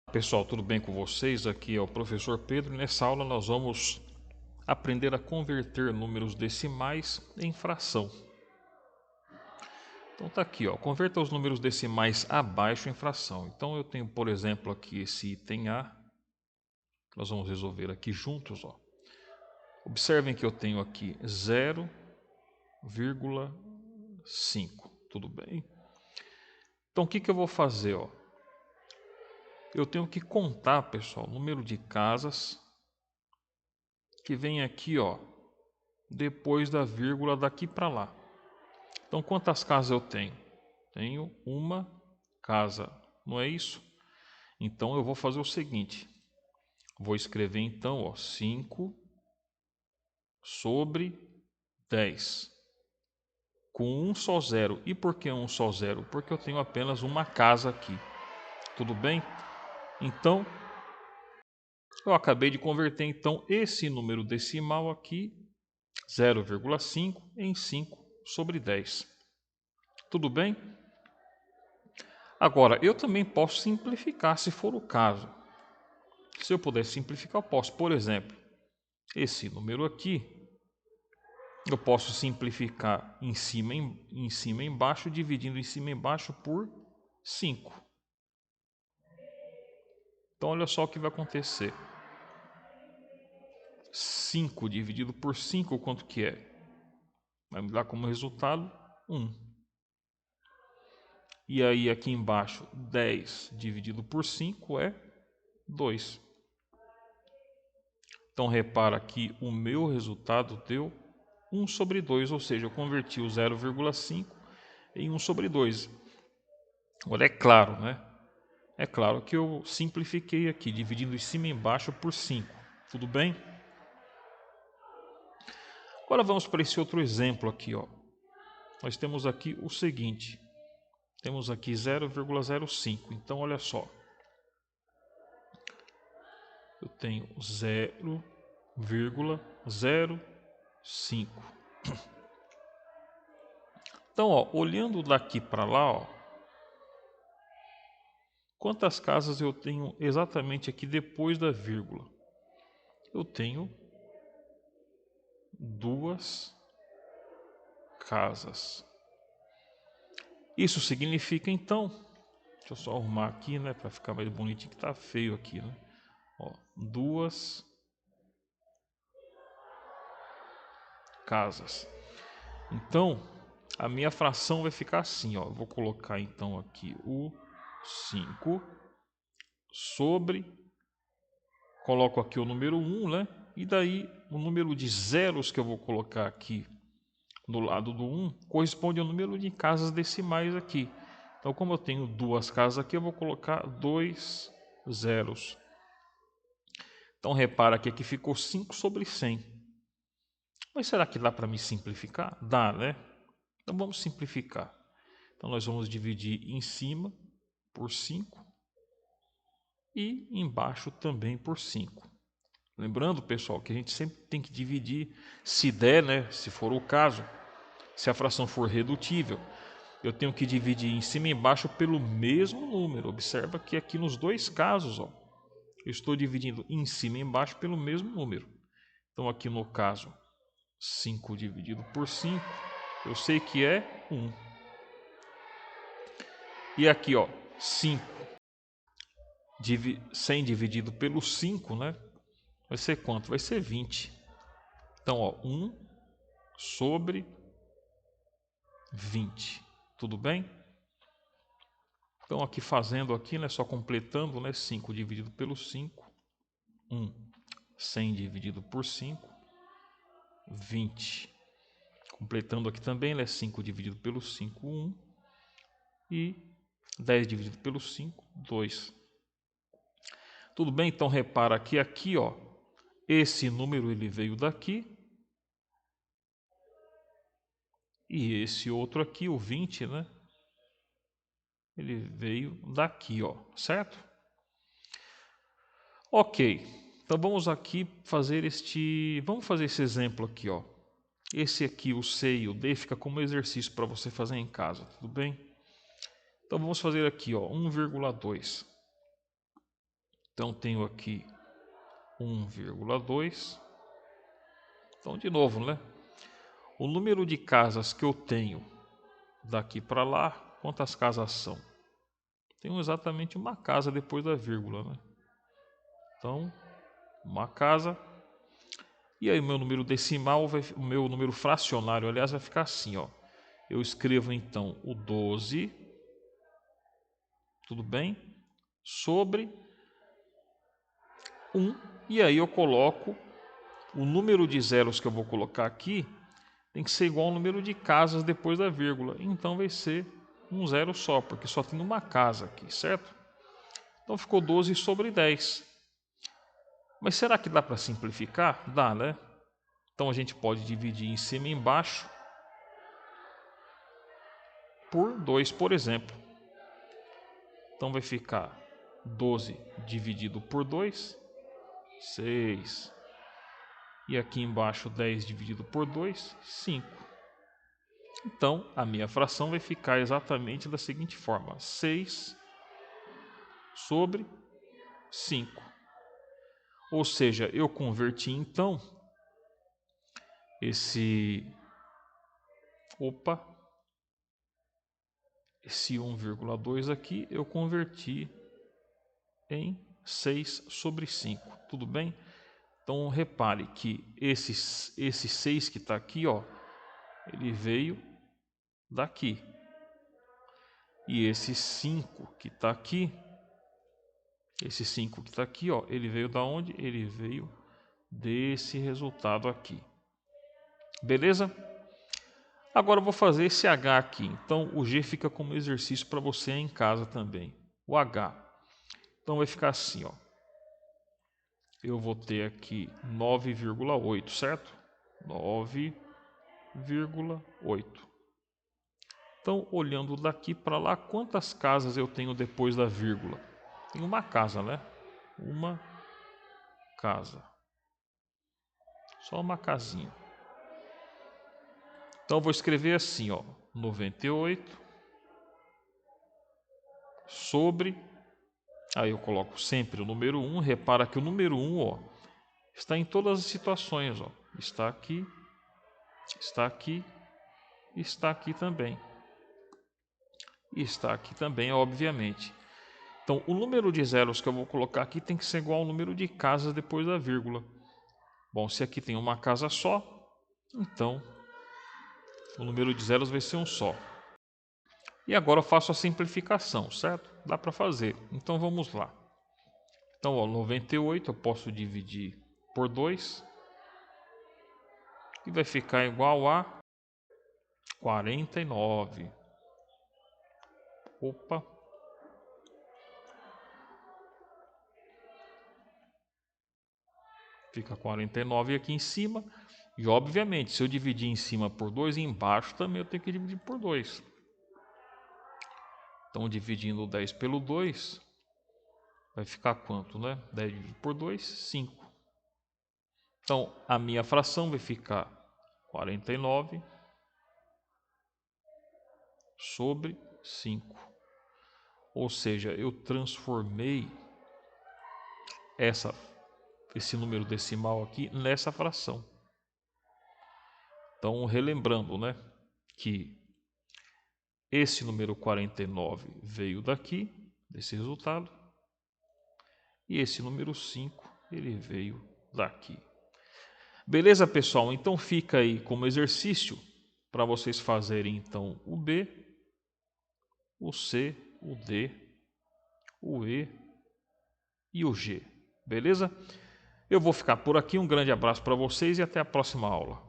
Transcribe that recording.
Pessoal, tudo bem com vocês? Aqui é o professor Pedro e nessa aula nós vamos aprender a converter números decimais em fração. Então tá aqui, ó, converta os números decimais abaixo em fração. Então eu tenho, por exemplo, aqui esse item A, nós vamos resolver aqui juntos, ó. Observem que eu tenho aqui 0,5, tudo bem? Então o que eu vou fazer, ó? Eu tenho que contar, pessoal, o número de casas que vem aqui, ó, depois da vírgula daqui para lá. Então, quantas casas eu tenho? Tenho uma casa, não é isso? Então, eu vou fazer o seguinte. Vou escrever, então, ó, 5 sobre 10. Com um só zero. E por que um só zero? Porque eu tenho apenas uma casa aqui. Tudo bem? Então, eu acabei de converter, então, esse número decimal aqui, 0,5, em 5 sobre 10. Tudo bem? Agora, eu também posso simplificar se for o caso. Se eu puder simplificar, eu posso. Por exemplo, esse número aqui, eu posso simplificar em cima e embaixo, dividindo em cima e embaixo por 5. Então, olha só o que vai acontecer. 5 dividido por 5, quanto que é? Vai me dar como resultado 1. E aí, aqui embaixo, 10 dividido por 5 é 2. Então, repara que o meu resultado deu 1 sobre 2, ou seja, eu converti o 0,5 em 1 sobre 2. Agora, é claro, né? É claro que eu simplifiquei aqui, dividindo em cima e embaixo por 5. Tudo bem? Agora vamos para esse outro exemplo aqui, ó. Nós temos aqui o seguinte. Temos aqui 0,05. Então, olha só. Eu tenho 0,05. Então, ó, olhando daqui para lá, ó, quantas casas eu tenho exatamente aqui depois da vírgula? Eu tenho 2 casas. Isso significa então, deixa eu só arrumar aqui, né, para ficar mais bonitinho, que tá feio aqui, né? Ó, 2 casas. Então, a minha fração vai ficar assim, ó. Eu vou colocar então aqui o 5 sobre, coloco aqui o número 1, né? E daí o número de zeros que eu vou colocar aqui do lado do 1 corresponde ao número de casas decimais aqui. Então, como eu tenho 2 casas aqui, eu vou colocar 2 zeros. Então, repara que aqui ficou 5 sobre 100. Mas será que dá para me simplificar? Dá, né? Então, vamos simplificar. Então, nós vamos dividir em cima por 5 e embaixo também por 5. Lembrando, pessoal, que a gente sempre tem que dividir, se der, né? Se for o caso, se a fração for redutível, eu tenho que dividir em cima e embaixo pelo mesmo número. Observa que aqui nos dois casos, ó, eu estou dividindo em cima e embaixo pelo mesmo número. Então, aqui no caso, 5 dividido por 5, eu sei que é 1. E aqui, ó, 5, 100 dividido pelo 5, né? Vai ser quanto? Vai ser 20. Então, ó, 1 sobre 20. Tudo bem? Então, aqui fazendo aqui, né, só completando, né, 5 dividido pelo 5, 1. 100 dividido por 5, 20. Completando aqui também, né, 5 dividido pelo 5, 1. E 10 dividido pelo 5, 2. Tudo bem? Então, repara que aqui, ó, esse número ele veio daqui. E esse outro aqui, o 20, né? Ele veio daqui, ó, certo? Ok, então vamos aqui fazer vamos fazer esse exemplo aqui, ó. Esse aqui, o C e o D, fica como exercício para você fazer em casa, tudo bem? Então vamos fazer aqui, ó, 1,2. Então tenho aqui 1,2. Então de novo, né? O número de casas que eu tenho daqui para lá, quantas casas são? Tenho exatamente uma casa depois da vírgula, né? Então, uma casa. E aí o meu número decimal, o meu número fracionário, aliás, vai ficar assim, ó. Eu escrevo então o 12, tudo bem? Sobre 1, e aí eu coloco o número de zeros que eu vou colocar aqui, tem que ser igual ao número de casas depois da vírgula. Então vai ser um zero só, porque só tem uma casa aqui, certo? Então ficou 12 sobre 10. Mas será que dá para simplificar? Dá, né? Então a gente pode dividir em cima e embaixo por 2, por exemplo. Então vai ficar 12 dividido por 2, 6. E aqui embaixo 10 dividido por 2, 5. Então a minha fração vai ficar exatamente da seguinte forma: 6 sobre 5. Ou seja, eu converti então esse 1,2 aqui, eu converti em 6 sobre 5. Tudo bem? Então repare que esse 6 que está aqui, ó, ele veio daqui. E esse 5 que está aqui, ó, ele veio da onde? Ele veio desse resultado aqui. Beleza? Agora eu vou fazer esse H aqui. Então o G fica como exercício para você em casa também. O H. Então vai ficar assim, ó. Eu vou ter aqui 9,8, certo? 9,8. Então, olhando daqui para lá, quantas casas eu tenho depois da vírgula? Tem uma casa, né? Uma casa. Só uma casinha. Então, eu vou escrever assim, ó. 98 sobre... Aí eu coloco sempre o número 1. Repara que o número 1, ó, está em todas as situações, ó. Está aqui, está aqui, está aqui também. E está aqui também, obviamente. Então, o número de zeros que eu vou colocar aqui tem que ser igual ao número de casas depois da vírgula. Bom, se aqui tem uma casa só, então o número de zeros vai ser um só. E agora eu faço a simplificação, certo? Dá para fazer. Então vamos lá. Então, ó, 98 eu posso dividir por 2. E vai ficar igual a 49. Opa. Fica 49 aqui em cima. E obviamente, se eu dividir em cima por 2, embaixo também eu tenho que dividir por 2. Então, dividindo 10 pelo 2, vai ficar quanto, né? 10 dividido por 2, 5. Então, a minha fração vai ficar 49 sobre 5. Ou seja, eu transformei esse número decimal aqui nessa fração. Então, relembrando, né, que esse número 49 veio daqui, desse resultado, e esse número 5, ele veio daqui. Beleza, pessoal? Então fica aí como exercício para vocês fazerem então o B, o C, o D, o E e o G. Beleza? Eu vou ficar por aqui. Um grande abraço para vocês e até a próxima aula.